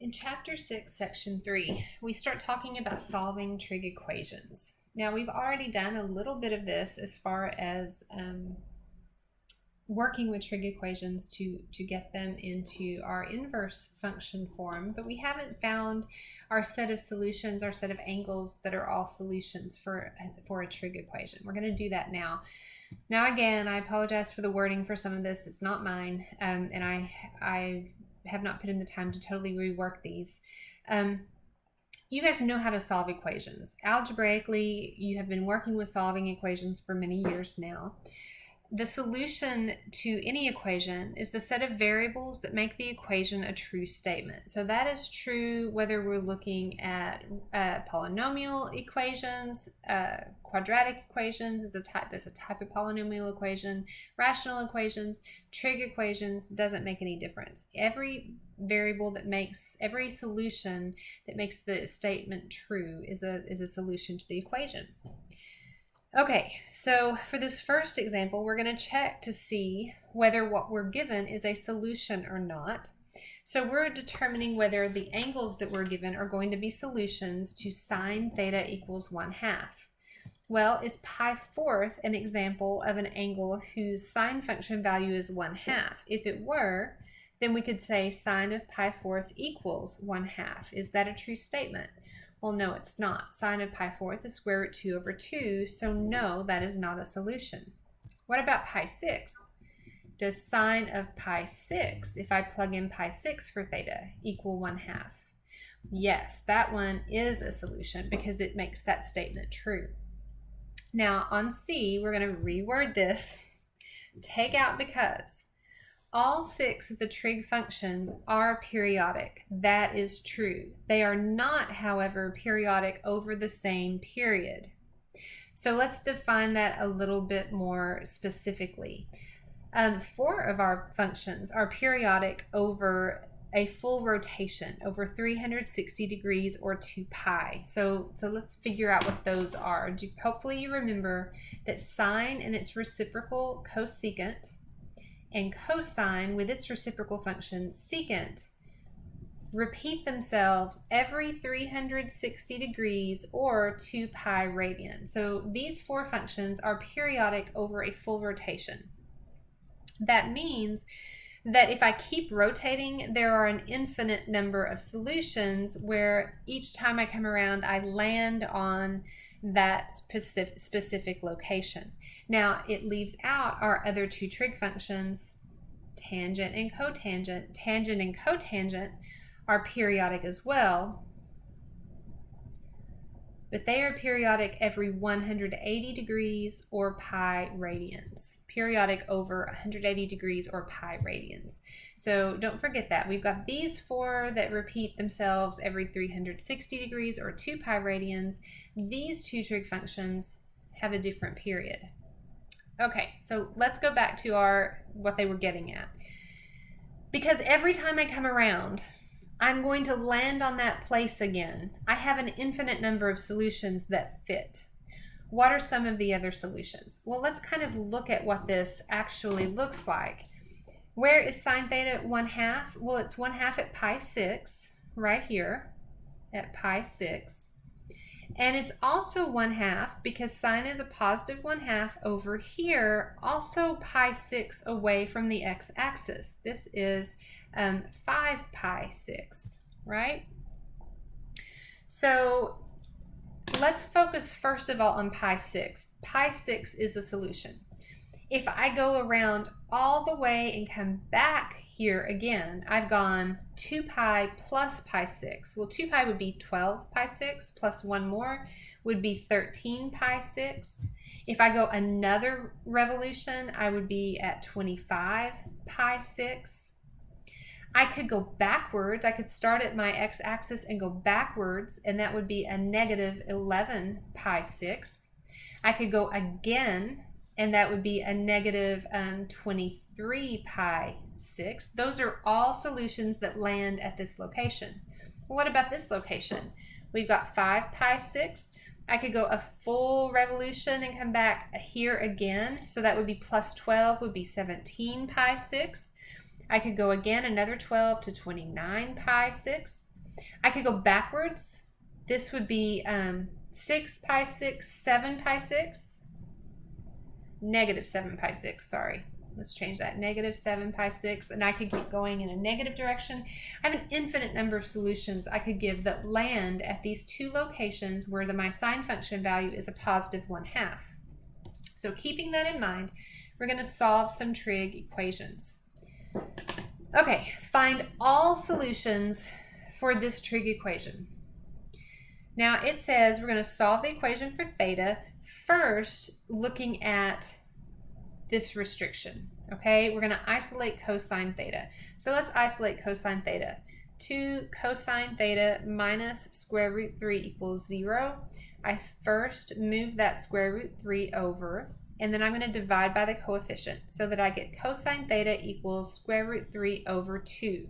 In Chapter 6, Section 3, we start talking about solving trig equations. Now, we've already done a little bit of this as far as working with trig equations to get them into our inverse function form, but we haven't found our set of solutions, our set of angles that are all solutions for a trig equation. We're going to do that now. Now, again, I apologize for the wording for some of this. It's not mine, and I have not put in the time to totally rework these. You guys know how to solve equations. Algebraically, you have been working with solving equations for many years now. The solution to any equation is the set of variables that make the equation a true statement. So that is true whether we're looking at polynomial equations, quadratic equations is a type of polynomial equation, rational equations, trig equations, doesn't make any difference. Every variable that makes, every solution that makes the statement true is a solution to the equation. Okay, so for this first example, we're going to check to see whether what we're given is a solution or not. So we're determining whether the angles that we're given are going to be solutions to sine theta equals 1/2. Well, is pi fourth an example of an angle whose sine function value is 1/2? If it were, then we could say sine of pi fourth equals 1/2. Is that a true statement? Well, no, it's not. Sine of pi fourth is square root 2/2, so no, that is not a solution. What about pi sixth? Does sine of pi sixth, if I plug in pi 6 for theta, equal 1/2? Yes, that one is a solution because it makes that statement true. Now, on C, we're going to reword this. Take out because. All 6 of the trig functions are periodic. That is true. They are not, however, periodic over the same period. So let's define that a little bit more specifically. 4 of our functions are periodic over a full rotation, over 360 degrees or 2 pi. So let's figure out what those are. Hopefully you remember that sine and its reciprocal cosecant and cosine with its reciprocal function secant repeat themselves every 360 degrees or 2 pi radian. So these 4 functions are periodic over a full rotation. That means that if I keep rotating, there are an infinite number of solutions where each time I come around, I land on that specific location. Now, it leaves out our other 2 trig functions, tangent and cotangent. Tangent and cotangent are periodic as well, but they are periodic every 180 degrees or pi radians. Periodic over 180 degrees or pi radians. So don't forget that. We've got these 4 that repeat themselves every 360 degrees or 2 pi radians. These 2 trig functions have a different period. Okay, so let's go back to what they were getting at. Because every time I come around, I'm going to land on that place again. I have an infinite number of solutions that fit. What are some of the other solutions? Well, let's kind of look at what this actually looks like. Where is sine theta 1/2? Well, it's 1/2 at pi 6, right here, at pi 6. And it's also 1/2 because sine is a positive 1/2 over here, also pi 6 away from the x-axis. This is 5 pi 6, right? So let's focus first of all on pi 6. Pi 6 is a solution. If I go around all the way and come back here again, I've gone 2 pi plus pi 6. Well, 2 pi would be 12 pi 6 plus 1 more would be 13 pi 6. If I go another revolution, I would be at 25 pi 6. I could go backwards. I could start at my x-axis and go backwards, and that would be a negative 11 pi 6. I could go again, and that would be a negative 23 pi 6. Those are all solutions that land at this location. Well, what about this location? We've got 5 pi 6. I could go a full revolution and come back here again. So that would be plus 12 would be 17 pi 6. I could go again another 12 to 29 pi 6. I could go backwards. This would be 6 pi 6, 7 pi 6, negative 7 pi 6, sorry. Let's change that, negative 7 pi 6, and I could keep going in a negative direction. I have an infinite number of solutions I could give that land at these two locations where my sine function value is a positive 1/2. So keeping that in mind, we're going to solve some trig equations. Okay, find all solutions for this trig equation. Now it says we're going to solve the equation for theta, first looking at this restriction. Okay, we're going to isolate cosine theta. So let's isolate cosine theta. 2 cosine theta minus square root 3 equals 0. I first move that square root 3 over, and then I'm going to divide by the coefficient so that I get cosine theta equals square root 3 over 2.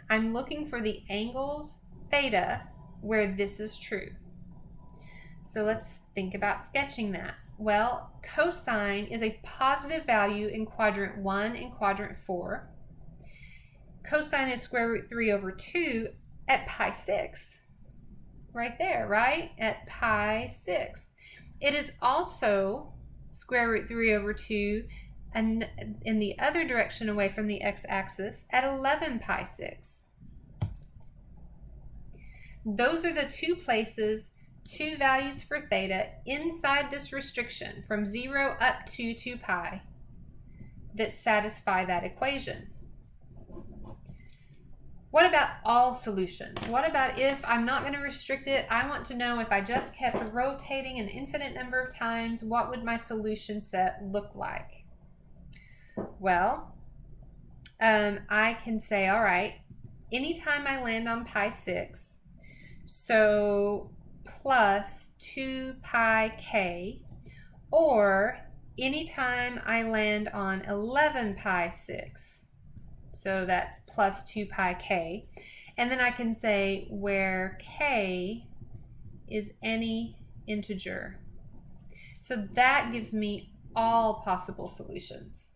I'm looking for the angles theta where this is true. So let's think about sketching that. Well, cosine is a positive value in quadrant 1 and quadrant 4. Cosine is square root 3 over 2 at pi 6. Right there, right? At pi 6. It is also square root 3 over 2 and in the other direction away from the x-axis at 11 pi 6. Those are the two places, two values for theta inside this restriction from 0 up to 2 pi that satisfy that equation. What about all solutions? What about if I'm not going to restrict it? I want to know if I just kept rotating an infinite number of times, what would my solution set look like? Well, I can say, all right, anytime I land on pi 6, so plus 2 pi k, or anytime I land on 11 pi 6, so that's plus 2 pi k, and then I can say where k is any integer. So that gives me all possible solutions.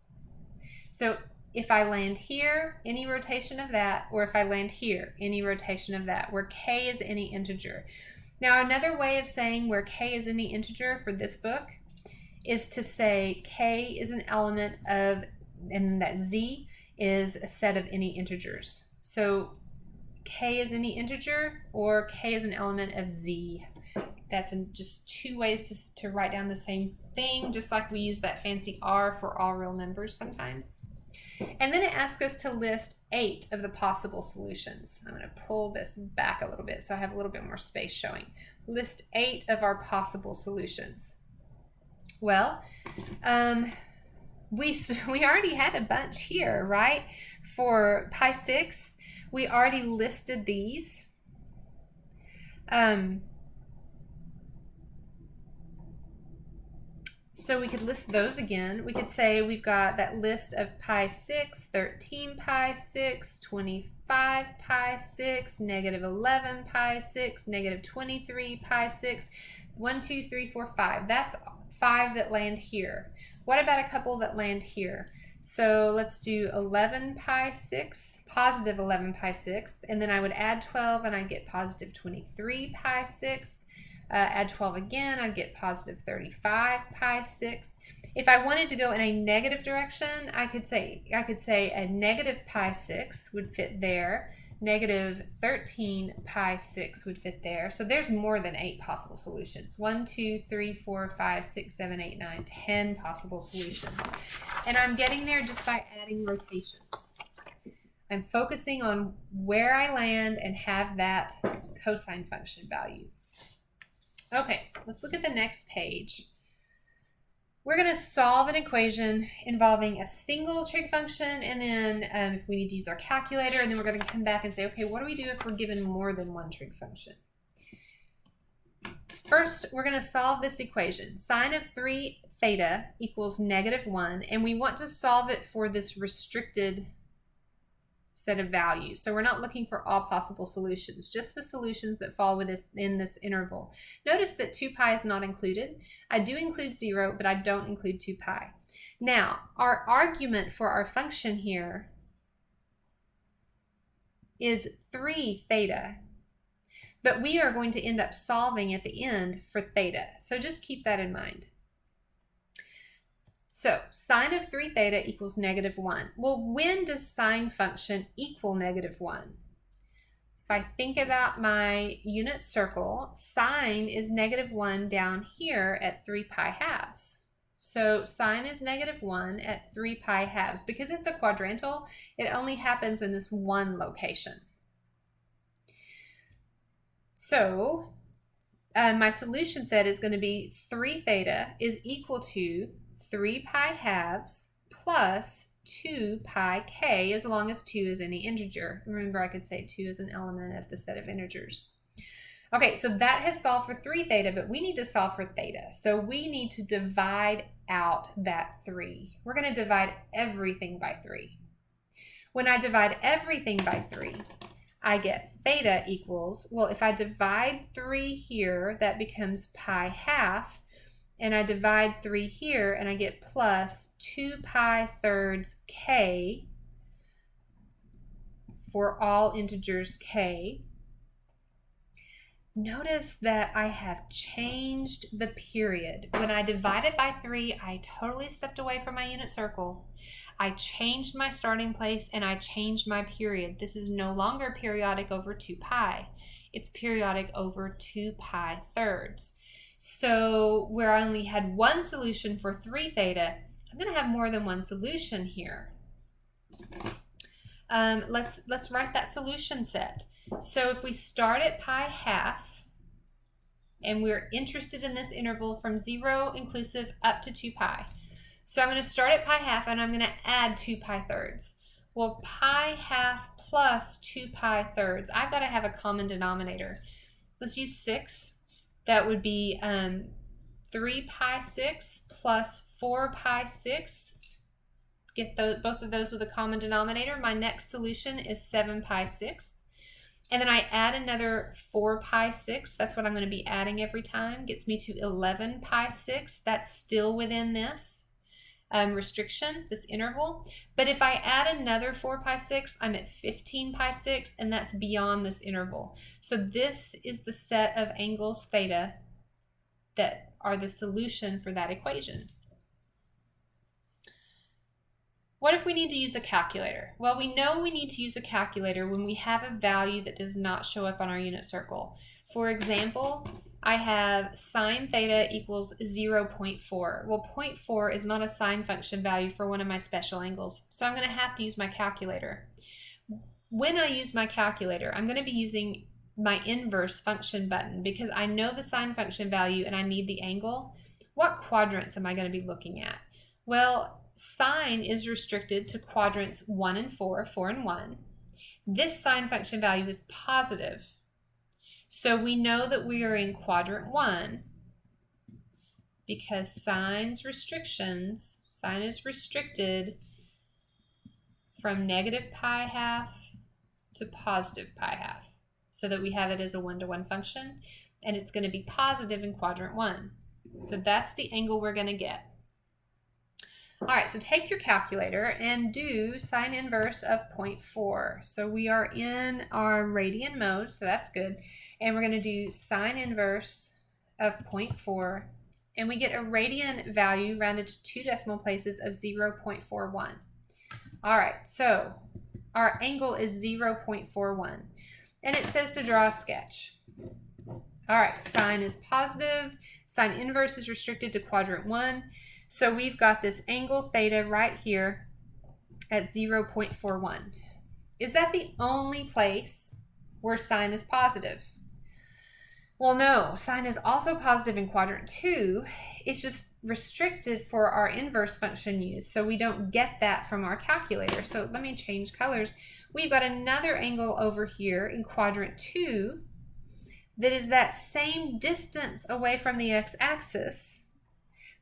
So if I land here, any rotation of that, or if I land here, any rotation of that, where k is any integer. Now another way of saying where k is any integer for this book is to say k is an element of, and that z is a set of any integers. So k is any integer or k is an element of z. That's just two ways to write down the same thing, just like we use that fancy r for all real numbers sometimes. And then it asks us to list 8 of the possible solutions. I'm going to pull this back a little bit so I have a little bit more space showing. List 8 of our possible solutions. Well, we already had a bunch here, right? For pi 6, we already listed these. So we could list those again. We could say we've got that list of pi 6, 13 pi 6, 25 pi 6, negative 11 pi 6, negative 23 pi 6, 1, 2, 3, 4, 5. That's 5 that land here. What about a couple that land here? So let's do 11 pi 6, positive 11 pi 6, and then I would add 12 and I'd get positive 23 pi 6. Add 12 again, I'd get positive 35 pi 6. If I wanted to go in a negative direction, I could say a negative pi 6 would fit there. Negative 13 pi 6 would fit there. So there's more than 8 possible solutions. 1, 2, 3, 4, 5, 6, 7, 8, 9, 10 possible solutions. And I'm getting there just by adding rotations. I'm focusing on where I land and have that cosine function value. Okay, let's look at the next page. We're going to solve an equation involving a single trig function, and then if we need to use our calculator, and then we're going to come back and say, okay, what do we do if we're given more than one trig function? First, we're going to solve this equation. Sine of 3 theta equals negative 1, and we want to solve it for this restricted set of values. So we're not looking for all possible solutions, just the solutions that fall within this interval. Notice that 2 pi is not included. I do include 0, but I don't include 2 pi. Now, our argument for our function here is 3 theta. But we are going to end up solving at the end for theta. So just keep that in mind. So sine of 3 theta equals -1. Well, when does sine function equal -1? If I think about my unit circle, sine is -1 down here at 3 pi halves. So sine is -1 at 3 pi halves. Because it's a quadrantal, it only happens in this one location. So my solution set is going to be 3 theta is equal to 3 pi halves plus 2 pi k, as long as 2 is any integer. Remember, I could say 2 is an element of the set of integers. Okay, so that has solved for 3 theta, but we need to solve for theta. So we need to divide out that 3. We're going to divide everything by 3. When I divide everything by 3, I get theta equals, well, if I divide 3 here, that becomes pi half, and I divide 3 here, and I get plus 2 pi thirds k for all integers k. Notice that I have changed the period. When I divided by 3, I totally stepped away from my unit circle. I changed my starting place and I changed my period. This is no longer periodic over 2 pi. It's periodic over 2 pi thirds. So where I only had one solution for 3 theta, I'm going to have more than one solution here. Let's write that solution set. So if we start at pi half, and we're interested in this interval from 0 inclusive up to 2 pi. So I'm going to start at pi half and I'm going to add 2 pi thirds. Well, pi half plus 2 pi thirds, I've got to have a common denominator. Let's use 6. That would be 3 pi 6 plus 4 pi 6. Get both of those with a common denominator. My next solution is 7 pi 6. And then I add another 4 pi 6. That's what I'm going to be adding every time. Gets me to 11 pi 6. That's still within this restriction, this interval. But if I add another 4 pi 6, I'm at 15 pi 6, and that's beyond this interval. So this is the set of angles theta that are the solution for that equation. What if we need to use a calculator? Well, we know we need to use a calculator when we have a value that does not show up on our unit circle. For example, I have sine theta equals 0.4. Well, 0.4 is not a sine function value for one of my special angles, so I'm going to have to use my calculator. When I use my calculator, I'm going to be using my inverse function button because I know the sine function value and I need the angle. What quadrants am I going to be looking at? Well, sine is restricted to quadrants 1 and 4, 4 and 1. This sine function value is positive. So we know that we are in quadrant 1 because sine is restricted from negative pi half to positive pi half, so that we have it as a 1-to-1 function, and it's going to be positive in quadrant 1. So that's the angle we're going to get. All right, so take your calculator and do sine inverse of 0.4. So we are in our radian mode, so that's good. And we're going to do sine inverse of 0.4, and we get a radian value rounded to 2 decimal places of 0.41. All right, so our angle is 0.41, and it says to draw a sketch. All right, sine is positive, sine inverse is restricted to quadrant 1. So we've got this angle theta right here at 0.41. Is that the only place where sine is positive? Well, no, sine is also positive in quadrant 2. It's just restricted for our inverse function use, so we don't get that from our calculator. So let me change colors. We've got another angle over here in quadrant 2 that is that same distance away from the x-axis,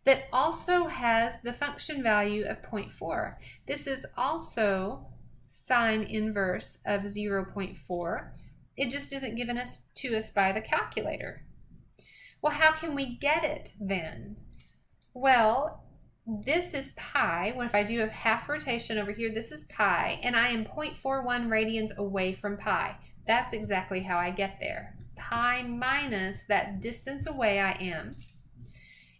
that also has the function value of 0.4. This is also sine inverse of 0.4. It just isn't given to us by the calculator. Well, how can we get it then? Well, this is pi. What if I do a half rotation over here? This is pi, and I am 0.41 radians away from pi. That's exactly how I get there. Pi minus that distance away I am.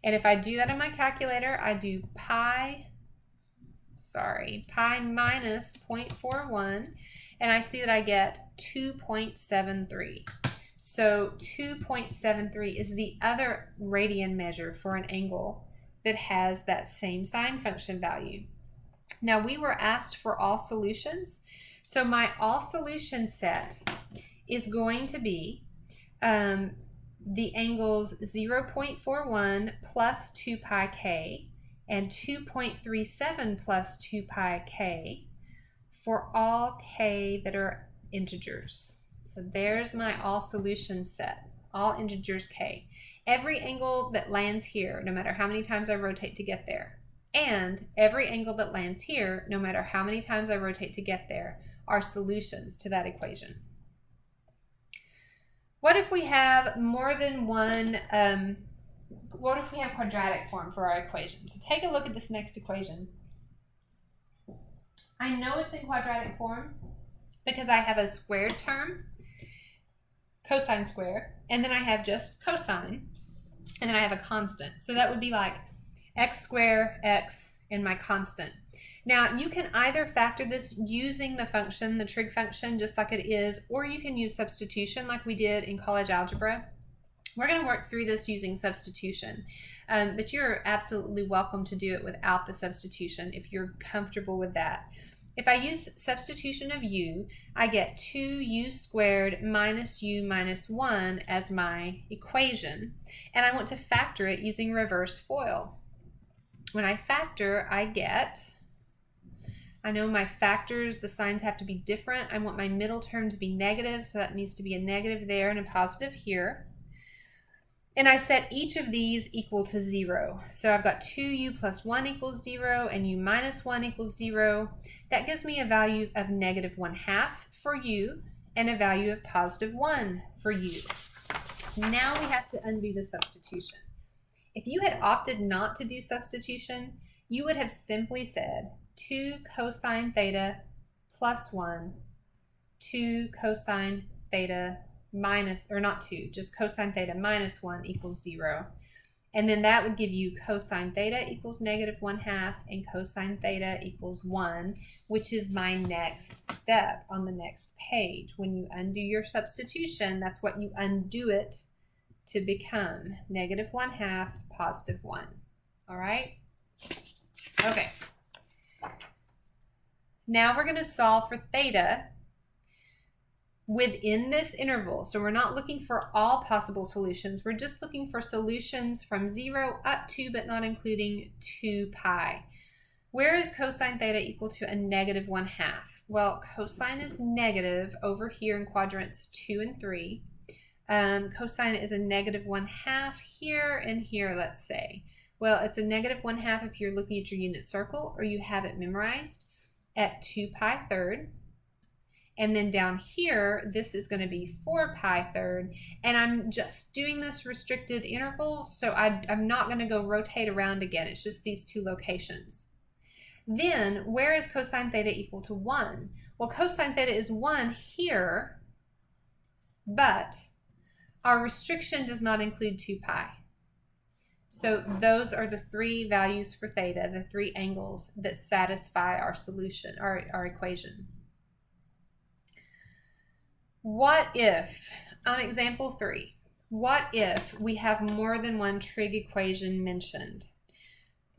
And if I do that in my calculator, I do pi minus 0.41, and I see that I get 2.73. So 2.73 is the other radian measure for an angle that has that same sine function value. Now we were asked for all solutions, so my all solution set is going to be the angles 0.41 plus 2 pi k and 2.37 plus 2 pi k for all k that are integers. So there's my all solution set, all integers k. Every angle that lands here, no matter how many times I rotate to get there, and every angle that lands here, no matter how many times I rotate to get there, are solutions to that equation. What if we have more than one, what if we have quadratic form for our equation? So take a look at this next equation. I know it's in quadratic form because I have a squared term, cosine square, and then I have just cosine, and then I have a constant. So that would be like x squared, x, and my constant. Now, you can either factor this using the function, the trig function, just like it is, or you can use substitution like we did in college algebra. We're going to work through this using substitution, but you're absolutely welcome to do it without the substitution if you're comfortable with that. If I use substitution of u, I get 2u squared minus u minus 1 as my equation, and I want to factor it using reverse FOIL. When I factor, I know my factors, the signs have to be different. I want my middle term to be negative, so that needs to be a negative there and a positive here. And I set each of these equal to 0. So I've got 2u plus 1 equals 0 and u minus 1 equals 0. That gives me a value of negative 1/2 for u and a value of positive 1 for u. Now we have to undo the substitution. If you had opted not to do substitution, you would have simply said 2 cosine theta plus 1, 2 cosine theta minus, or not 2, just cosine theta minus 1 equals 0. And then that would give you cosine theta equals negative 1/2 and cosine theta equals 1, which is my next step on the next page. When you undo your substitution, that's what you undo it to become, negative 1/2, positive 1. All right? Okay. Now we're going to solve for theta within this interval. So we're not looking for all possible solutions. We're just looking for solutions from 0 up to, but not including 2 pi. Where is cosine theta equal to a negative 1/2? Well, cosine is negative over here in quadrants 2 and 3. Cosine is a negative 1/2 here and here, let's say. Well, it's a negative 1/2 if you're looking at your unit circle or you have it memorized at 2 pi third. And then down here, this is going to be 4 pi third. And I'm just doing this restricted interval, so I'm not going to go rotate around again. It's just these two locations. Then, where is cosine theta equal to 1? Well, cosine theta is 1 here, but our restriction does not include 2 pi. So those are the 3 values for theta, the 3 angles that satisfy our solution, our equation. What if, on example 3, what if we have more than one trig equation mentioned?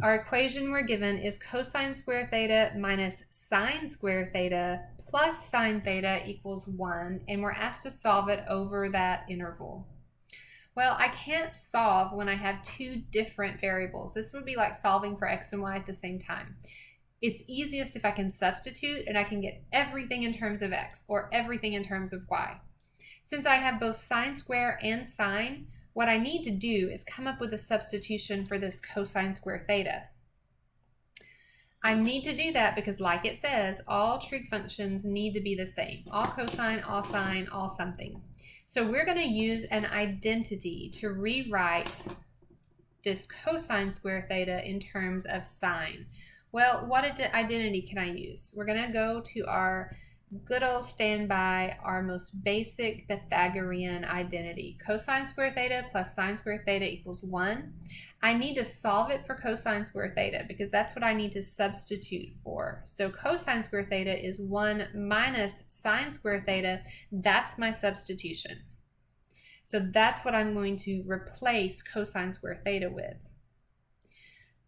Our equation we're given is cosine square theta minus sine square theta plus sine theta equals 1, and we're asked to solve it over that interval. Well, I can't solve when I have 2 different variables. This would be like solving for x and y at the same time. It's easiest if I can substitute and I can get everything in terms of x or everything in terms of y. Since I have both sine square and sine, what I need to do is come up with a substitution for this cosine square theta. I need to do that because, like it says, all trig functions need to be the same. All cosine, all sine, all something. So we're going to use an identity to rewrite this cosine square theta in terms of sine. Well, what identity can I use? We're going to go to our good old standby, our most basic Pythagorean identity. Cosine square theta plus sine square theta equals 1. I need to solve it for cosine square theta because that's what I need to substitute for. So cosine square theta is 1 minus sine square theta. That's my substitution. So that's what I'm going to replace cosine square theta with.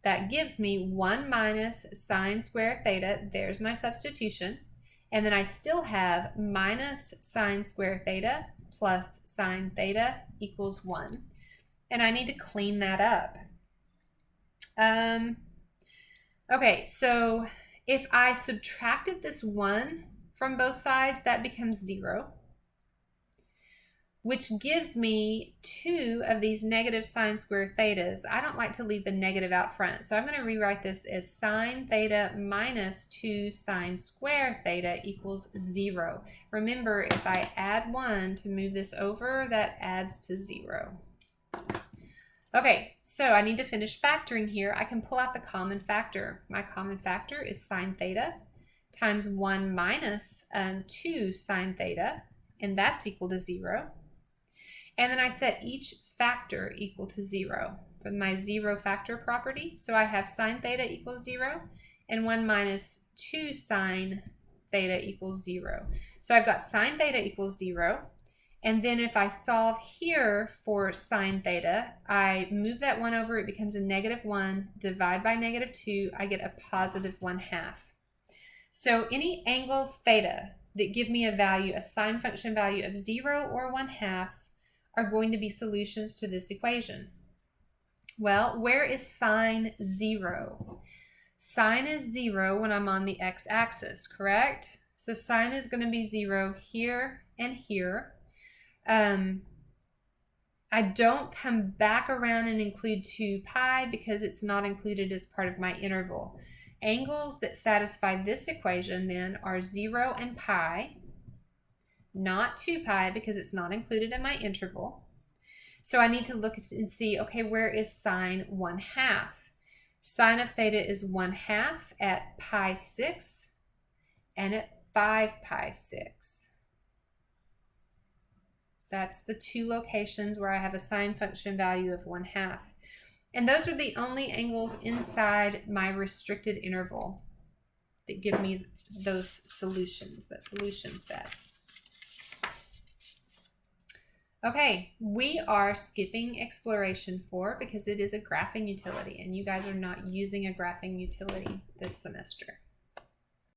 That gives me 1 minus sine square theta. There's my substitution. And then I still have minus sine square theta plus sine theta equals 1. And I need to clean that up. Okay, so if I subtracted this 1 from both sides, that becomes 0, which gives me 2 of these negative sine square thetas. I don't like to leave the negative out front, so I'm going to rewrite this as sine theta minus 2 sine square theta equals 0. Remember, if I add 1 to move this over, that adds to 0. Okay, so I need to finish factoring here. I can pull out the common factor. My common factor is sine theta times 1 minus 2 sine theta, and that's equal to 0. And then I set each factor equal to 0 for my 0 factor property. So I have sine theta equals 0 and 1 minus 2 sine theta equals 0. So I've got sine theta equals 0. And then if I solve here for sine theta, I move that 1 over, it becomes a negative 1, divide by negative 2, I get a positive 1/2. So any angles theta that give me a value, a sine function value of 0 or 1/2, are going to be solutions to this equation. Well, where is sine 0? Sine is 0 when I'm on the x-axis, correct? So sine is going to be 0 here and here. I don't come back around and include 2 pi because it's not included as part of my interval. Angles that satisfy this equation then are 0 and pi, not 2 pi because it's not included in my interval. So I need to look and see, okay, where is sine 1/2? Sine of theta is 1/2 at pi 6 and at 5 pi 6. That's the 2 locations where I have a sine function value of 1/2. And those are the only angles inside my restricted interval that give me those solutions, that solution set. Okay, we are skipping exploration 4 because it is a graphing utility and you guys are not using a graphing utility this semester.